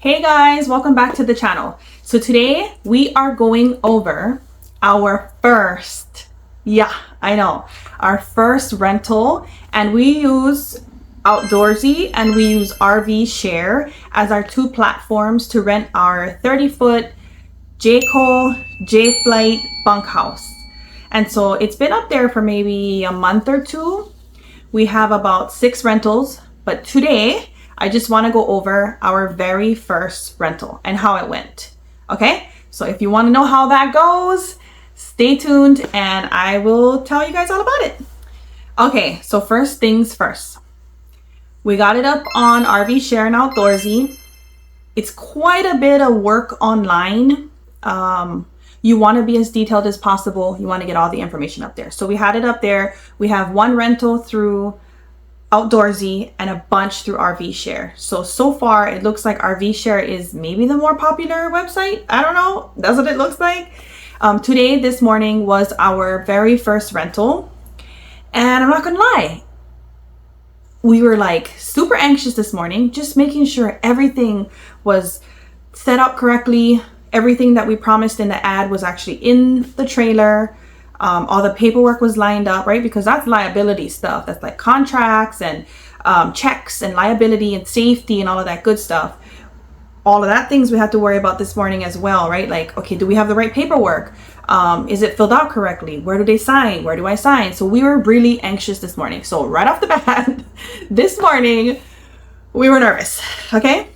Hey guys, welcome back to the channel. So today we are going over our first, our first rental, and we use Outdoorsy and we use Rvshare as our two platforms to rent our 30-foot Jayco Jayflight bunkhouse. And so it's been up there for maybe a month or two. We have about 6 rentals, but today I just want to go over our very first rental and how it went. Okay, so if you want to know how that goes, stay tuned and I will tell you guys all about it. Okay, so first things first. We got it up on Rvshare and Outdoorsy. It's quite a bit of work online. You want to be as detailed as possible. You want to get all the information up there. So we had it up there. We have one rental through Outdoorsy and a bunch through Rvshare. So far it looks like Rvshare is maybe the more popular website. I don't know. That's what it looks like. This morning was our very first rental. And I'm not gonna lie, we were like super anxious this morning, just making sure everything was set up correctly. Everything that we promised in the ad was actually in the trailer. All the paperwork was lined up, right? Because that's liability stuff. That's like contracts and checks and liability and safety and all of that good stuff. All of that things we have to worry about this morning as well, right? Like, okay, do we have the right paperwork? Is it filled out correctly? Where do they sign? Where do I sign? So we were really anxious this morning. So right off the bat, this morning, we were nervous, okay?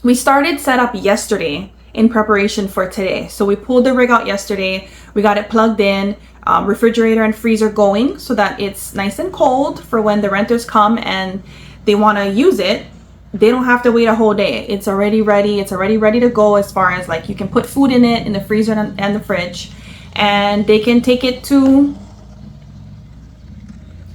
We started setup yesterday in preparation for today. So we pulled the rig out yesterday. We got it plugged in, refrigerator and freezer going so that it's nice and cold for when the renters come and they want to use it. They don't have to wait a whole day. It's already ready. It's already ready to go, as far as like you can put food in it in the freezer and the fridge, and they can take it to,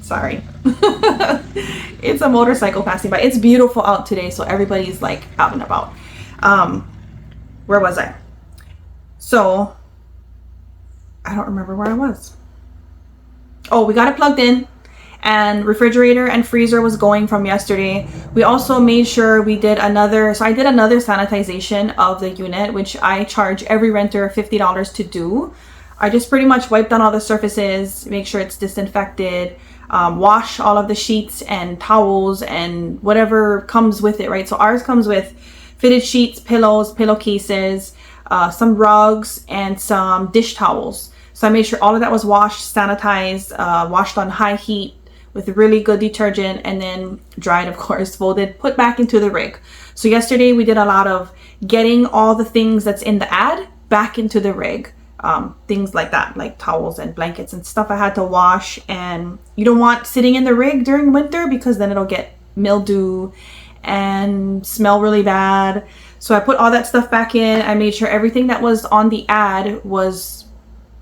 sorry. It's a motorcycle passing by. It's beautiful out today, so everybody's like out and about. Where was I? So I don't remember where I was. Oh, we got it plugged in and refrigerator and freezer was going from yesterday. We also made sure we did another, so I did another sanitization of the unit, which I charge every renter $50 to do. I just pretty much wipe down all the surfaces, make sure it's disinfected, wash all of the sheets and towels and whatever comes with it, right? So ours comes with fitted sheets, pillows, pillowcases, some rugs, and some dish towels. So I made sure all of that was washed, sanitized, washed on high heat with really good detergent, and then dried, of course, folded, put back into the rig. So yesterday we did a lot of getting all the things that's in the ad back into the rig. Things like that, like towels and blankets and stuff I had to wash. And you don't want sitting in the rig during winter because then it'll get mildew and smell really bad. So I put all that stuff back in. I made sure everything that was on the ad was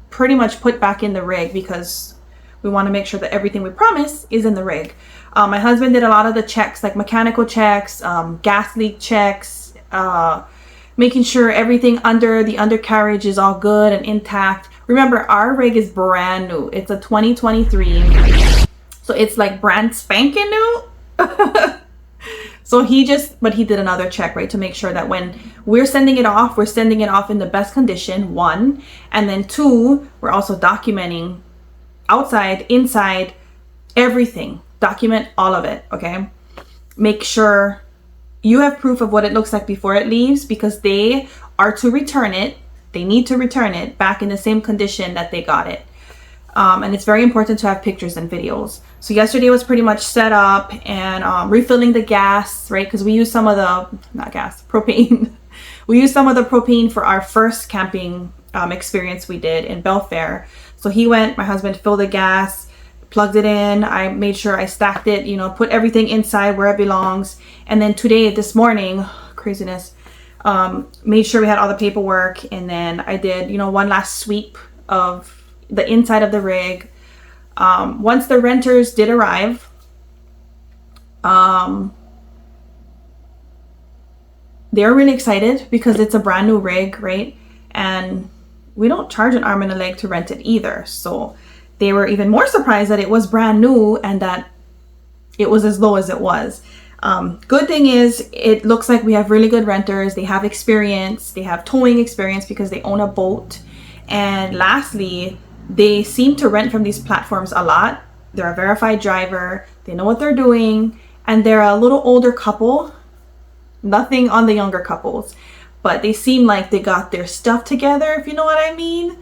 pretty much put back in the rig because we want to make sure that everything we promise is in the rig. My husband did a lot of the checks, like mechanical checks, gas leak checks, making sure everything under the undercarriage is all good and intact. Remember, our rig is brand new. It's a 2023, so it's like brand spanking new. So he did another check, right, to make sure that when we're sending it off in the best condition, 1, and then 2, we're also documenting outside, inside, everything. Document all of it, okay? Make sure you have proof of what it looks like before it leaves, because they are to return it. They need to return it back in the same condition that they got it. And it's very important to have pictures and videos. So yesterday was pretty much set up and refilling the gas, right? Because we use some of the, not gas, propane. We used some of the propane for our first camping experience we did in Belfair. So my husband filled the gas, plugged it in. I made sure I stacked it, put everything inside where it belongs. And then this morning, craziness, made sure we had all the paperwork. And then I did, one last sweep of the inside of the rig. Once the renters did arrive, they're really excited because it's a brand new rig, right? And we don't charge an arm and a leg to rent it either. So they were even more surprised that it was brand new and that it was as low as it was. Good thing is it looks like we have really good renters. They have experience. They have towing experience because they own a boat. And lastly, they seem to rent from these platforms a lot. They're a verified driver. They know what they're doing. And they're a little older couple. Nothing on the younger couples. But they seem like they got their stuff together, if you know what I mean.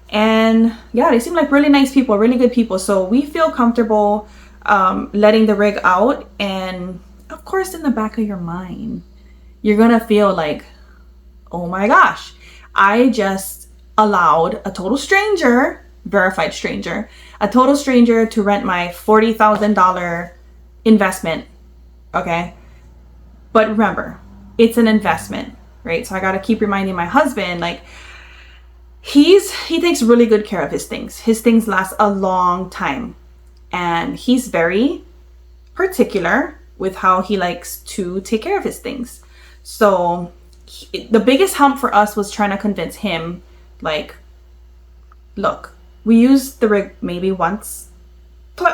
And yeah, they seem like really nice people, really good people. So we feel comfortable letting the rig out. And of course, in the back of your mind, you're gonna feel like, oh my gosh, I just allowed a total stranger, verified stranger, a total stranger to rent my $40,000 investment. Okay. But remember, it's an investment, right? So I got to keep reminding my husband, like, he takes really good care of his things. His things last a long time. And he's very particular with how he likes to take care of his things. So the biggest hump for us was trying to convince him, like, look, we use the rig maybe once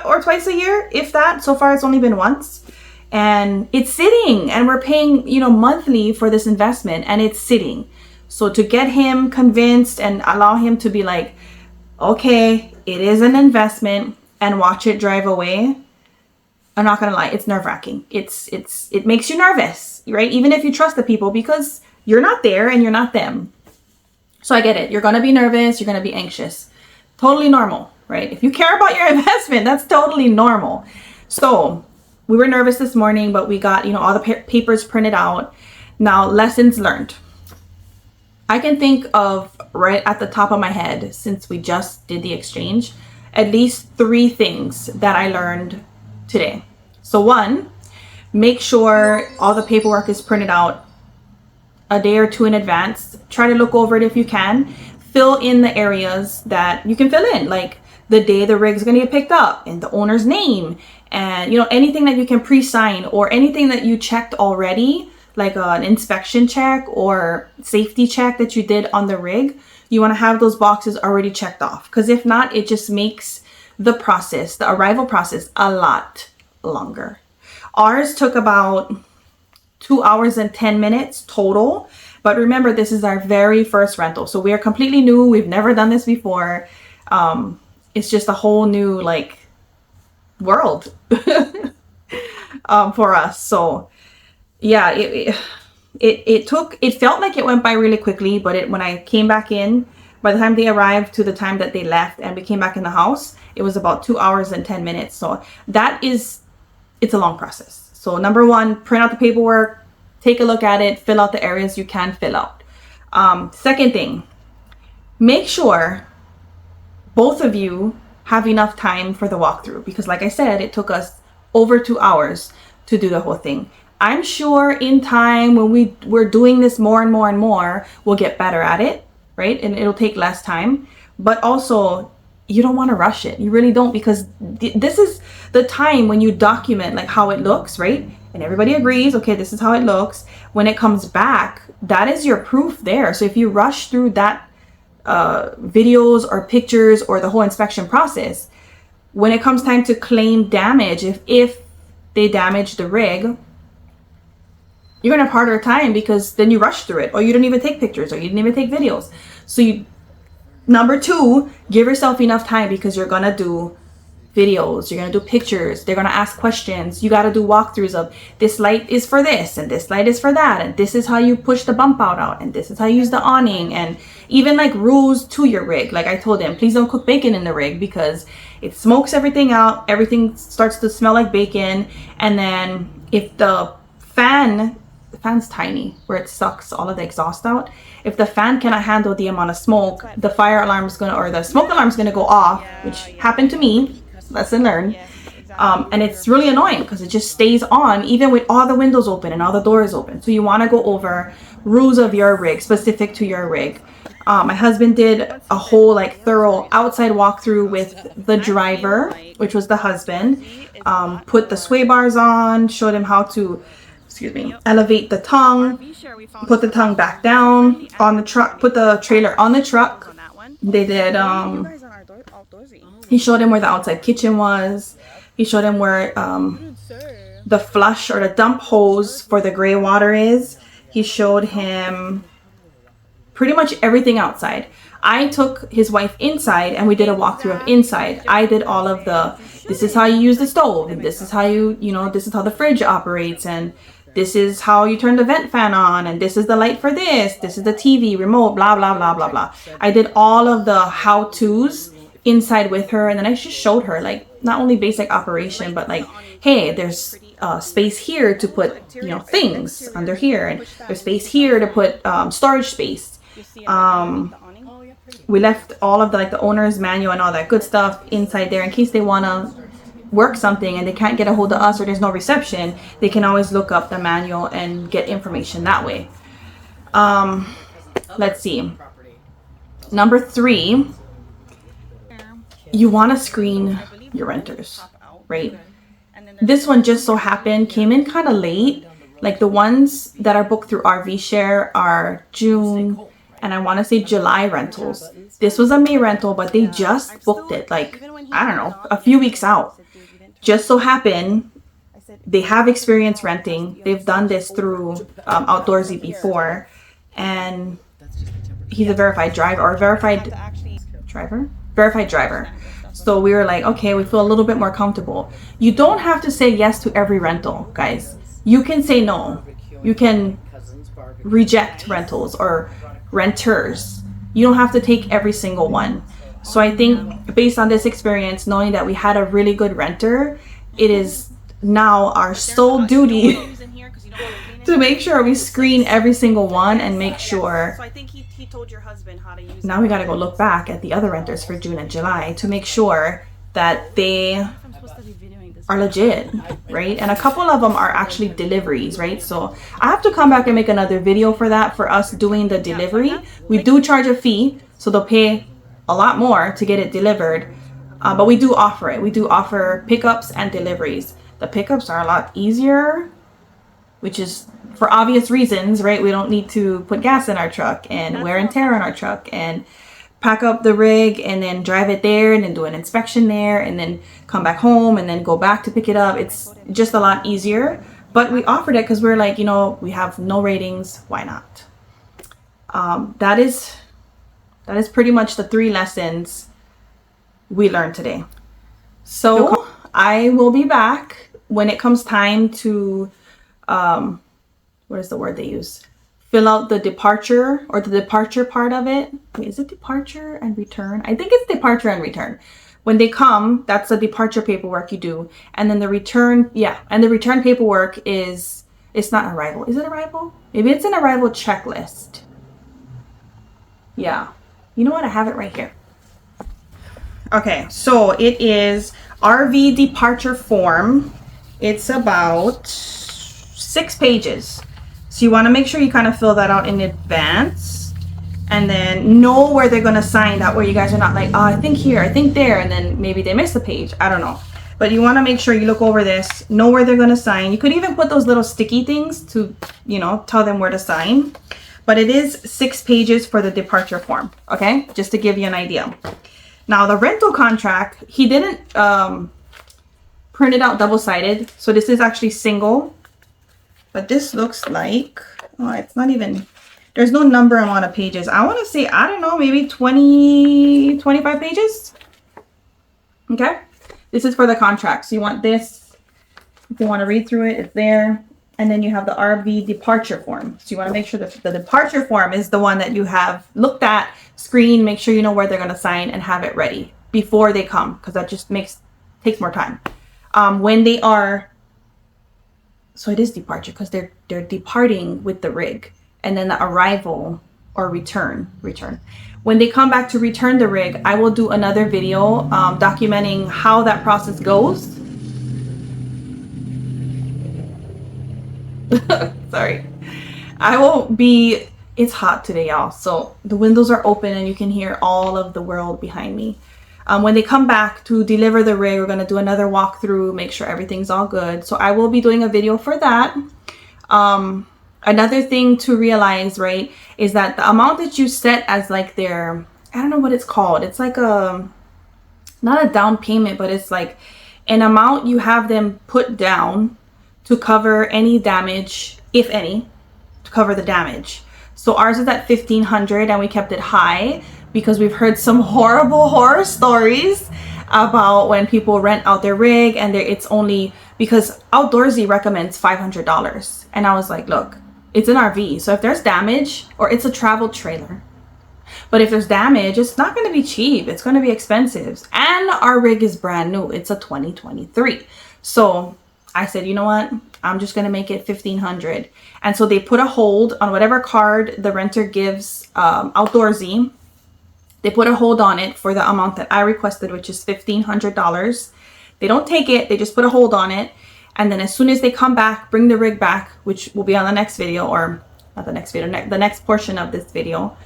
or twice a year, if that. So far, it's only been once. And it's sitting, and we're paying, monthly for this investment, and it's sitting. So to get him convinced and allow him to be like, okay, it is an investment, and watch it drive away, I'm not gonna lie, it's nerve-wracking. It makes you nervous, right? Even if you trust the people, because you're not there and you're not them. So I get it. You're gonna be nervous, you're gonna be anxious. Totally normal, right? If you care about your investment, that's totally normal. So we were nervous this morning, but we got, all the papers printed out. Now, lessons learned. I can think of right at the top of my head, since we just did the exchange, at least 3 things that I learned today. So 1, make sure all the paperwork is printed out a day or 2 in advance. Try to look over it if you can. Fill in the areas that you can fill in, like the day the rig's going to get picked up and the owner's name, and anything that you can pre-sign or anything that you checked already, like an inspection check or safety check that you did on the rig. You want to have those boxes already checked off, because if not, it just makes the process, the arrival process, a lot longer. Ours took about 2 hours and 10 minutes total. But remember, this is our very first rental. So we are completely new. We've never done this before. It's just a whole new world for us. So yeah, it felt like it went by really quickly, but when I came back in, by the time they arrived to the time that they left and we came back in the house, it was about 2 hours and 10 minutes. So it's a long process. So number 1, print out the paperwork, take a look at it, fill out the areas you can fill out. Second thing, make sure both of you have enough time for the walkthrough, because like I said, it took us over 2 hours to do the whole thing. I'm sure in time, when we're doing this more and more and more, we'll get better at it, right? And it'll take less time. But also, you don't want to rush it. You really don't, because this is the time when you document how it looks, right? And everybody agrees, okay, this is how it looks. When it comes back, that is your proof there. So if you rush through that videos or pictures or the whole inspection process, when it comes time to claim damage, if they damage the rig, you're gonna have a harder time, because then you rush through it, or you didn't even take pictures, or you didn't even take videos. So number 2, give yourself enough time, because you're gonna do videos, you're gonna do pictures, they're gonna ask questions. You gotta do walkthroughs of, this light is for this, and this light is for that, and this is how you push the bump out, and this is how you use the awning, and even rules to your rig. Like I told them, please don't cook bacon in the rig, because it smokes everything out, everything starts to smell like bacon. And then if the fan's tiny, where it sucks all of the exhaust out, if the fan cannot handle the amount of smoke, the fire alarm is the smoke alarm is gonna go off, which happened to me. Lesson learned. And it's really annoying, because it just stays on even with all the windows open and all the doors open. So you want to go over rules of your rig, specific to your rig. My husband did a whole thorough outside walkthrough with the driver, which was the husband. Put the sway bars on, showed him how to, elevate the tongue, put the tongue back down on the truck, put the trailer on the truck. They did, he showed him where the outside kitchen was. He showed him where the flush or the dump hose for the gray water is. He showed him pretty much everything outside. I took his wife inside and we did a walkthrough of inside. I did all of the, this is how you use the stove, and this is how this is how the fridge operates, and this is how you turn the vent fan on, and this is the light for this is the TV remote, blah, blah, blah, blah, blah. I did all of the how-tos inside with her, and then I just showed her, like, not only basic operation, but like, hey, there's space here to put, things under here, and there's space here to put storage space. We left all of the owner's manual and all that good stuff inside there in case they want to work something and they can't get a hold of us or there's no reception. They can always look up the manual and get information that way. Let's see. Number 3, you want to screen your renters, right? This one just so happened came in kind of late. Like the ones that are booked through Rvshare are June and I want to say July rentals. This was a May rental, but they just booked it like, I don't know, a few weeks out. Just so happened they have experience renting. They've done this through Outdoorsy before, and he's a verified driver or verified driver. So we were like, okay, we feel a little bit more comfortable. You don't have to say yes to every rental, guys. You can say no. You can reject rentals or renters. You don't have to take every single one. So I think based on this experience, knowing that we had a really good renter, it is now our sole duty to make sure we screen every single one and make sure. So I think he told your husband how to use. Now we got to go look back at the other renters for June and July to make sure that they are legit, right? And a couple of them are actually deliveries, right? So I have to come back and make another video for that, for us doing the delivery. We do charge a fee, so they'll pay a lot more to get it delivered, but we do offer it. We do offer pickups and deliveries. The pickups are a lot easier, which is for obvious reasons, right? We don't need to put gas in our truck and wear and tear on our truck and pack up the rig and then drive it there and then do an inspection there and then come back home and then go back to pick it up. It's just a lot easier, but we offered it because we're like, we have no ratings, why not? That is pretty much the 3 lessons we learned today. So I will be back when it comes time to, what is the word they use? Fill out the departure or the departure part of it. Wait, is it departure and return? I think it's departure and return. When they come, that's the departure paperwork you do. And then the return, and the return paperwork it's not arrival. Is it arrival? Maybe it's an arrival checklist. Yeah. You know what? I have it right here. Okay, so it is RV departure form. It's about 6 pages. So you want to make sure you kind of fill that out in advance and then know where they're going to sign. That way you guys are not like, oh, I think here, I think there, and then maybe they miss the page. I don't know. But you want to make sure you look over this, know where they're going to sign. You could even put those little sticky things to, tell them where to sign. But it is 6 pages for the departure form, okay? Just to give you an idea. Now, the rental contract, he didn't print it out double-sided. So this is actually single. But this looks like, it's not even, there's no number amount of pages. I want to say, I don't know, maybe 20, 25 pages. Okay? This is for the contract. So you want this. If you want to read through it, it's there. And then you have the RV departure form. So you want to make sure that the departure form is the one that you have looked at, screened, make sure you know where they're going to sign and have it ready before they come, because that just takes more time. When they are, so it is departure because they're departing with the rig, and then the arrival or return. When they come back to return the rig, I will do another video documenting how that process goes. Sorry. It's hot today, y'all. So the windows are open and you can hear all of the world behind me. When they come back to deliver the rig, we're going to do another walkthrough, make sure everything's all good. So I will be doing a video for that. Another thing to realize, right, is that the amount that you set as like their, I don't know what it's called. It's like not a down payment, but it's like an amount you have them put down to cover any damage, if any, to cover the damage. So ours is at $1,500, and we kept it high because we've heard some horrible horror stories about when people rent out their rig and it's only because Outdoorsy recommends $500. And I was like, look, it's an RV. So if there's damage, or it's a travel trailer, but if there's damage, it's not going to be cheap. It's going to be expensive. And our rig is brand new. It's a 2023. So I said, you know what? I'm just going to make it $1,500. And so they put a hold on whatever card the renter gives Outdoorsy. They put a hold on it for the amount that I requested, which is $1,500. They don't take it. They just put a hold on it. And then as soon as they come back, bring the rig back, which will be on the next video, or not the next video, the next portion of this video.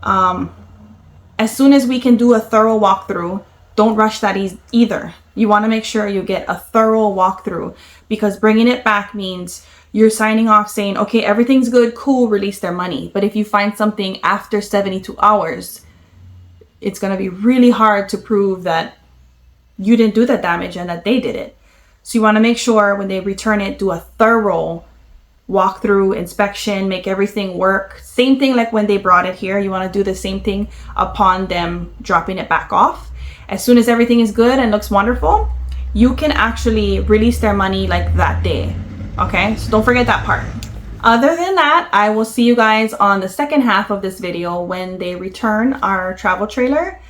As soon as we can do a thorough walkthrough, don't rush that either. You want to make sure you get a thorough walkthrough, because bringing it back means you're signing off saying, okay, everything's good, cool, release their money. But if you find something after 72 hours, it's going to be really hard to prove that you didn't do the damage and that they did it. So you want to make sure when they return it, do a thorough walkthrough, inspection, make everything work. Same thing like when they brought it here. You want to do the same thing upon them dropping it back off. As soon as everything is good and looks wonderful, you can actually release their money like that day. Okay, so don't forget that part. Other than that, I will see you guys on the second half of this video when they return our travel trailer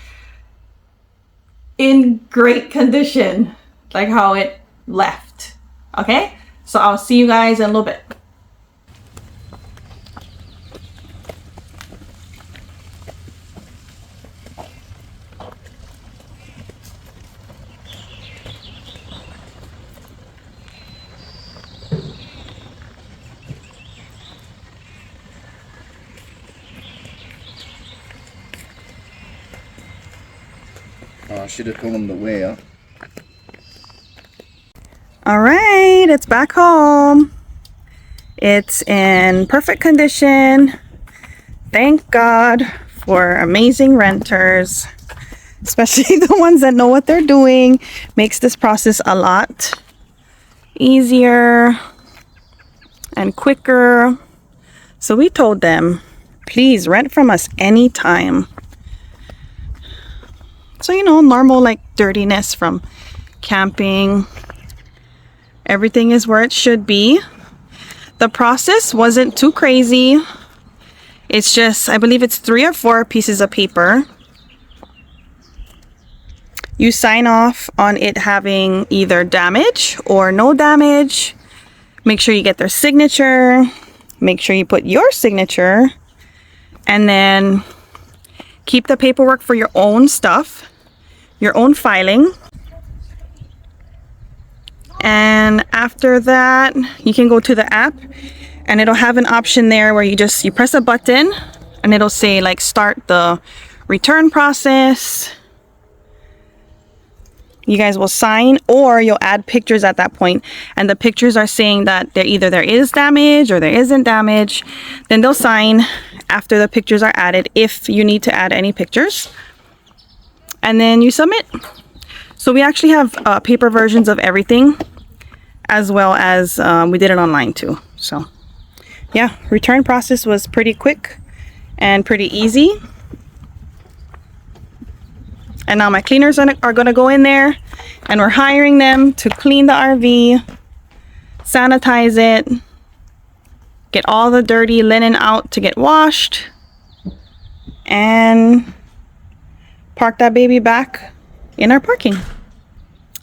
in great condition, like how it left. Okay, so I'll see you guys in a little bit. Oh, I should have told them the way up. All right, it's back home. It's in perfect condition. Thank God for amazing renters, especially the ones that know what they're doing. Makes this process a lot easier and quicker. So we told them, please rent from us anytime. So, you know, normal like dirtiness from camping. Everything is where it should be. The process wasn't too crazy. It's just, I believe it's 3 or 4 pieces of paper. You sign off on it having either damage or no damage. Make sure you get their signature. Make sure you put your signature. And then keep the paperwork for your own stuff, your own filing. And after that, you can go to the app and it'll have an option there where you press a button and it'll say like start the return process. You guys will sign, or you'll add pictures at that point, and the pictures are saying that either there is damage or there isn't damage. Then they'll sign after the pictures are added, if you need to add any pictures, and then you submit. So we actually have paper versions of everything, as well as we did it online too. So yeah, return process was pretty quick and pretty easy. And now my cleaners are going to go in there, and we're hiring them to clean the RV, sanitize it, get all the dirty linen out to get washed, and park that baby back in our parking.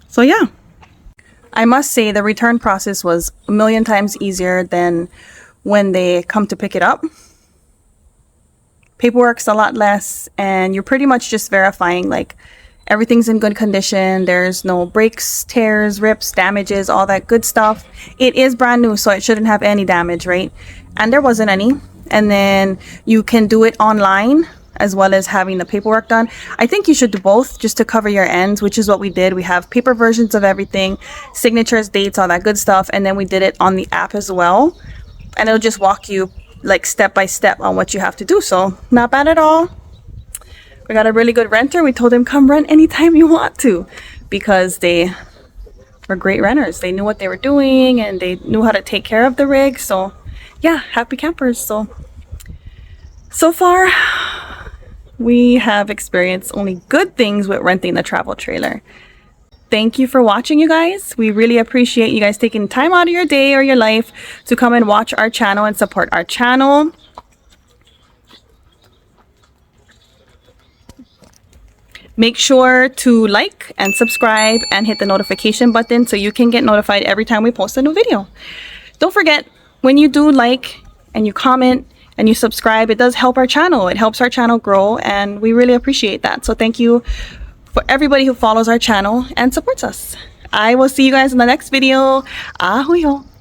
So yeah, I must say the return process was a million times easier than when they come to pick it up. Paperwork's a lot less, and you're pretty much just verifying like everything's in good condition. There's no breaks, tears, rips, damages, all that good stuff. It is brand new, so it shouldn't have any damage, right? And there wasn't any. And then you can do it online as well as having the paperwork done. I think you should do both just to cover your ends, which is what we did. We have paper versions of everything, signatures, dates, all that good stuff, and then we did it on the app as well, and it'll just walk you like step by step on what you have to do. So not bad at all. We got a really good renter. We told him come rent anytime you want to, because they were great renters. They knew what they were doing and they knew how to take care of the rig. So yeah, happy campers. So far we have experienced only good things with renting the travel trailer. Thank you for watching, you guys. We really appreciate you guys taking time out of your day or your life to come and watch our channel and support our channel. Make sure to like and subscribe and hit the notification button so you can get notified every time we post a new video. Don't forget, when you do like and you comment and you subscribe, it does help our channel. It helps our channel grow, and we really appreciate that. So thank you for everybody who follows our channel and supports us. I will see you guys in the next video. Ahoy ho!